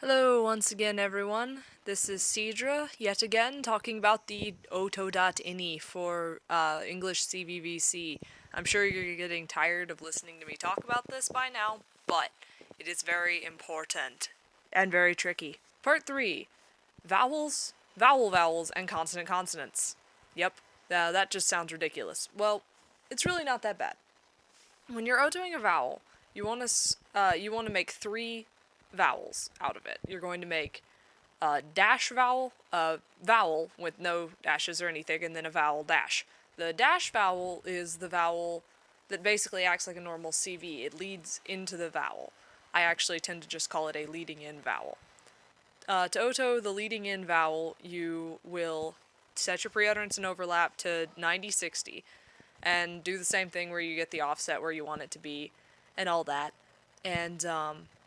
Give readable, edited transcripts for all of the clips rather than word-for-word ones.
Hello once again everyone, this is Cdra, yet again talking about the oto.ini for English CVVC. I'm sure you're getting tired of listening to me talk about this by now, but it is very important and very tricky. Part 3, vowels, vowels, and consonant consonants. Yep, that just sounds ridiculous. Well, it's really not that bad. When you're otoing a vowel, you want to make 3 vowels out of it. You're going to make a dash vowel, a vowel with no dashes or anything, and then a vowel dash. The dash vowel is the vowel that basically acts like a normal CV. It leads into the vowel. I actually tend to just call it a leading in vowel. To oto the leading in vowel, you will set your pre-utterance and overlap to 90-60 and do the same thing where you get the offset where you want it to be and all that. And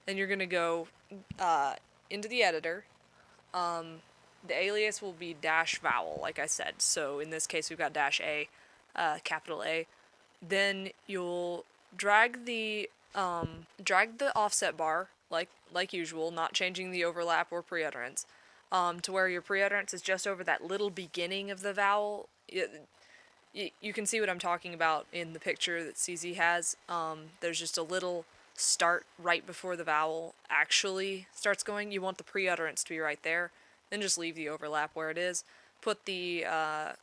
then you're going to go into the editor. The alias will be dash vowel, like I said. So in this case, we've got dash A, capital A. Then you'll drag the offset bar like usual, not changing the overlap or pre-utterance, to where your pre-utterance is just over that little beginning of the vowel. You can see what I'm talking about in the picture that CZ has. There's just a little start right before the vowel actually starts going. You want the pre-utterance to be right there. Then just leave the overlap where it is. Put the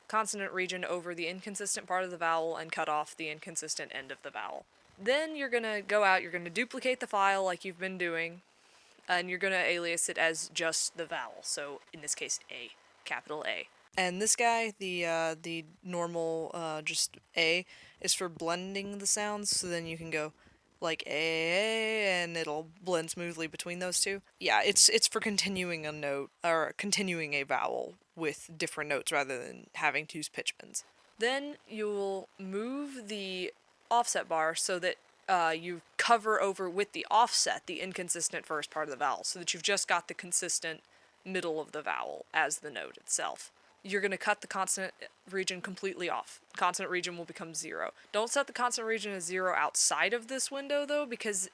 consonant region over the inconsistent part of the vowel and cut off the inconsistent end of the vowel. Then you're going to go out, you're going to duplicate the file like you've been doing, and you're going to alias it as just the vowel. So in this case, A, capital A. And this guy, the normal just A, is for blending the sounds. So then you can go like A, and it'll blend smoothly between those two. Yeah, it's for continuing a note or continuing a vowel with different notes rather than having to use pitch bends. Then you'll move the offset bar so that you cover over with the offset the inconsistent first part of the vowel, so that you've just got the consistent middle of the vowel as the note itself. You're going to cut the consonant region completely off. Consonant region will become 0. Don't set the consonant region as 0 outside of this window, though, because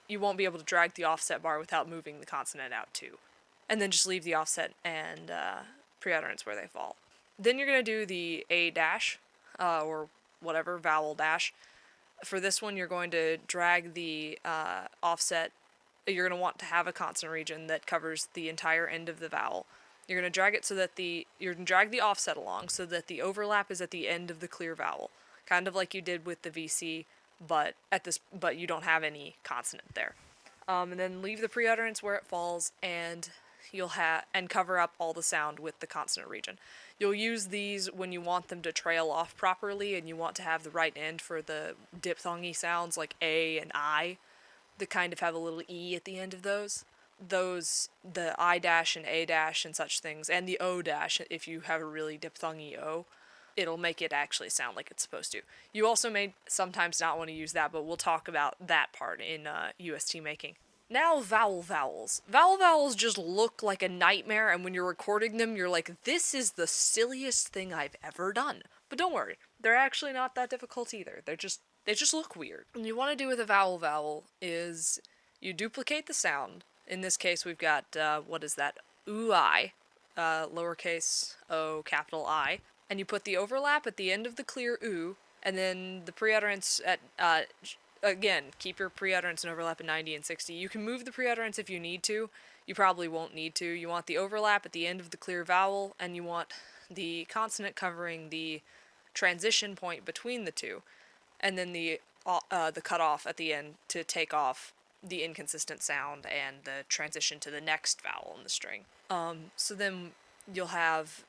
you won't be able to drag the offset bar without moving the consonant out, too. And then just leave the offset and pre-utterance where they fall. Then you're going to do the A dash, or whatever, vowel dash. For this one, you're going to drag the offset. You're going to want to have a consonant region that covers the entire end of the vowel. You're going to drag it so that you're going to drag the offset along so that the overlap is at the end of the clear vowel, kind of like you did with the VC, but you don't have any consonant there. And then leave the pre-utterance where it falls, and and cover up all the sound with the consonant region. You'll use these when you want them to trail off properly, and you want to have the right end for the diphthongy sounds like A and I, that kind of have a little E at the end of those. The I dash and A dash and such things, and the O dash, if you have a really diphthongy O, it'll make it actually sound like it's supposed to. You also may sometimes not want to use that, but we'll talk about that part in UST making. Now vowels. Vowel vowels just look like a nightmare, and when you're recording them, you're like, this is the silliest thing I've ever done. But don't worry, they're actually not that difficult either. They just look weird. What you want to do with a vowel is you duplicate the sound. In this case, we've got, what is that? Ui, lowercase o, capital I. And you put the overlap at the end of the clear oo, and then the pre-utterance at, again, keep your pre-utterance and overlap at 90 and 60. You can move the pre-utterance if you need to. You probably won't need to. You want the overlap at the end of the clear vowel, and you want the consonant covering the transition point between the two, and then the cutoff at the end to take off the inconsistent sound and the transition to the next vowel in the string. So then you'll have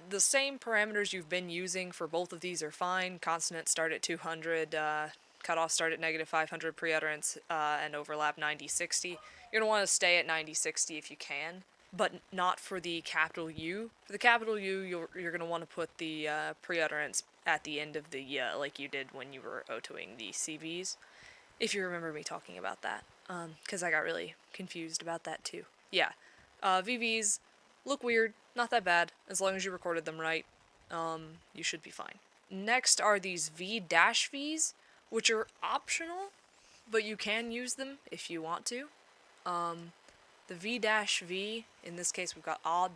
the same parameters you've been using for both of these are fine. Consonants start at 200, cutoff start at -500, pre-utterance and overlap 90-60. You're going to want to stay at 90-60 if you can, but not for the capital U. For the capital U, you're going to want to put the pre-utterance at the end of the like you did when you were otoing the CVs, if you remember me talking about that, because I got really confused about that too. Yeah, VVs look weird, not that bad, as long as you recorded them right, you should be fine. Next are these V-Vs, which are optional, but you can use them if you want to. The V-V, in this case we've got ah,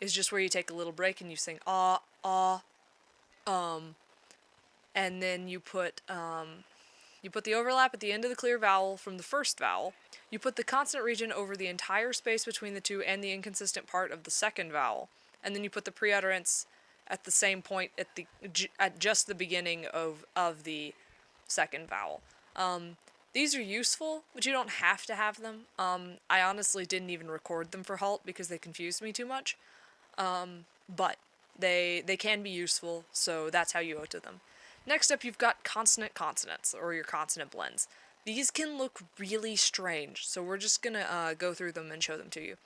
is just where you take a little break and you sing ah, and then you put the overlap at the end of the clear vowel from the first vowel. You put the consonant region over the entire space between the two and the inconsistent part of the second vowel. And then you put the pre-utterance at the same point at just the beginning of the second vowel. These are useful, but you don't have to have them. I honestly didn't even record them for halt because they confused me too much. But they can be useful, so that's how you oto them. Next up, you've got consonant-consonants, or your consonant blends. These can look really strange, so we're just gonna go through them and show them to you.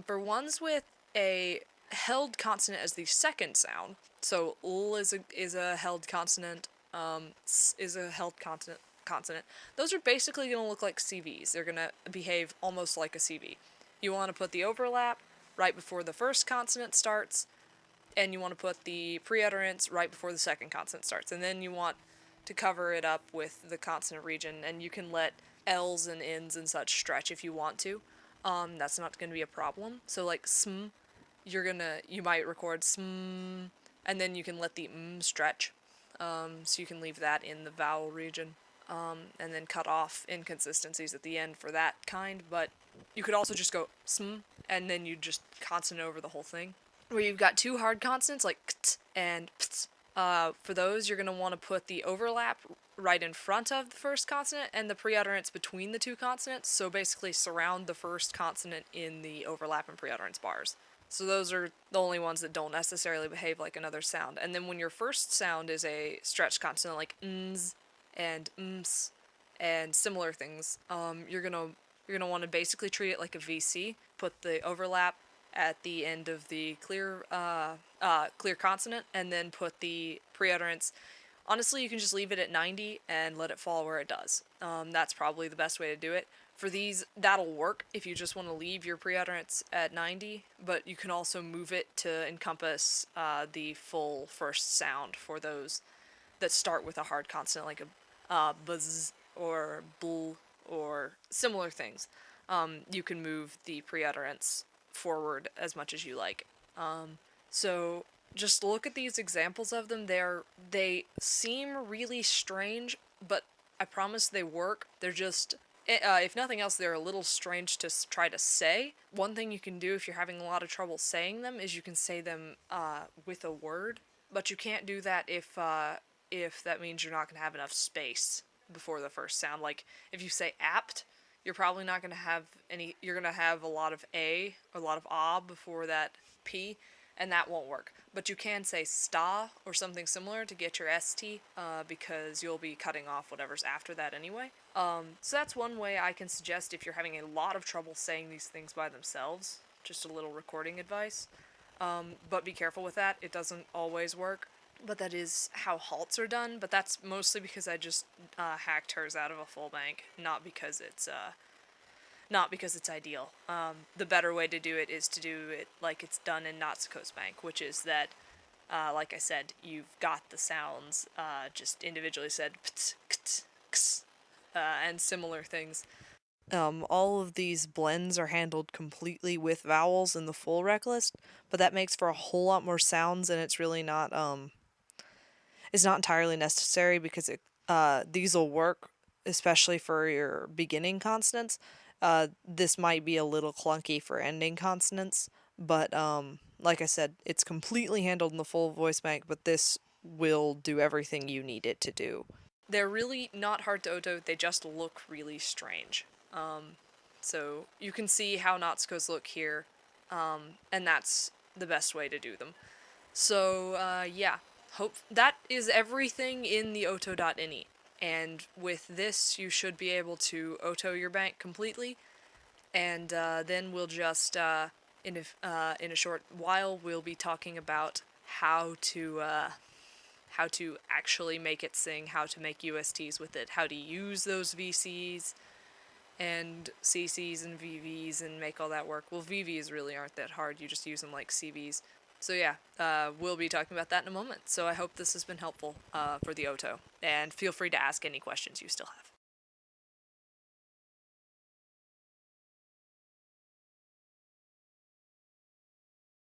For ones with a held consonant as the second sound, so l is a held consonant, s is a held consonant. Those are basically gonna look like CVs. They're gonna behave almost like a CV. You want to put the overlap right before the first consonant starts, and you want to put the pre-utterance right before the second consonant starts, and then you want to cover it up with the consonant region, and you can let L's and N's and such stretch if you want to. That's not going to be a problem. So like sm, you might record sm, and then you can let the m stretch. So you can leave that in the vowel region, and then cut off inconsistencies at the end for that kind, but you could also just go sm, and then you just consonant over the whole thing. Where you've got two hard consonants like kt and pt. For those, you're going to want to put the overlap right in front of the first consonant and the pre-utterance between the two consonants, so basically surround the first consonant in the overlap and pre-utterance bars. So those are the only ones that don't necessarily behave like another sound. And then when your first sound is a stretched consonant like n's and ms and similar things, you're gonna want to basically treat it like a VC. Put the overlap at the end of the clear consonant, and then put the pre-utterance. Honestly, you can just leave it at 90 and let it fall where it does. That's probably the best way to do it. For these, that'll work if you just want to leave your pre-utterance at 90, but you can also move it to encompass the full first sound for those that start with a hard consonant, like a buzz or bl or similar things. You can move the pre-utterance forward as much as you like. So just look at these examples of them. They seem really strange, but I promise they work. They're just, if nothing else, they're a little strange to try to say. One thing you can do if you're having a lot of trouble saying them is you can say them with a word, but you can't do that if that means you're not going to have enough space before the first sound. Like if you say apt, you're probably not going to have any, you're going to have a lot of A, or a lot of ah before that P, and that won't work. But you can say sta or something similar to get your ST, because you'll be cutting off whatever's after that anyway. So that's one way I can suggest if you're having a lot of trouble saying these things by themselves. Just a little recording advice. But be careful with that. It doesn't always work. But that is how halts are done, but that's mostly because I just hacked hers out of a full bank, not because it's ideal. The better way to do it is to do it like it's done in Natsuko's bank, which is that, like I said, you've got the sounds just individually said, pt, kt, ks, and similar things. All of these blends are handled completely with vowels in the full rec list, but that makes for a whole lot more sounds, and it's really not it's not entirely necessary because these will work, especially for your beginning consonants. This might be a little clunky for ending consonants, but like I said, it's completely handled in the full voice bank, but this will do everything you need it to do. They're really not hard to oto, they just look really strange. So you can see how Natsuko's look here, and that's the best way to do them. So, yeah. Hope that is everything in the oto.ini, and with this you should be able to oto your bank completely, and then we'll just in a short while we'll be talking about how to actually make it sing, how to make USTs with it, how to use those VCs and CCs and VVs and make all that work. Well, VVs really aren't that hard, you just use them like CVs. So yeah, we'll be talking about that in a moment. So I hope this has been helpful for the oto, and feel free to ask any questions you still have.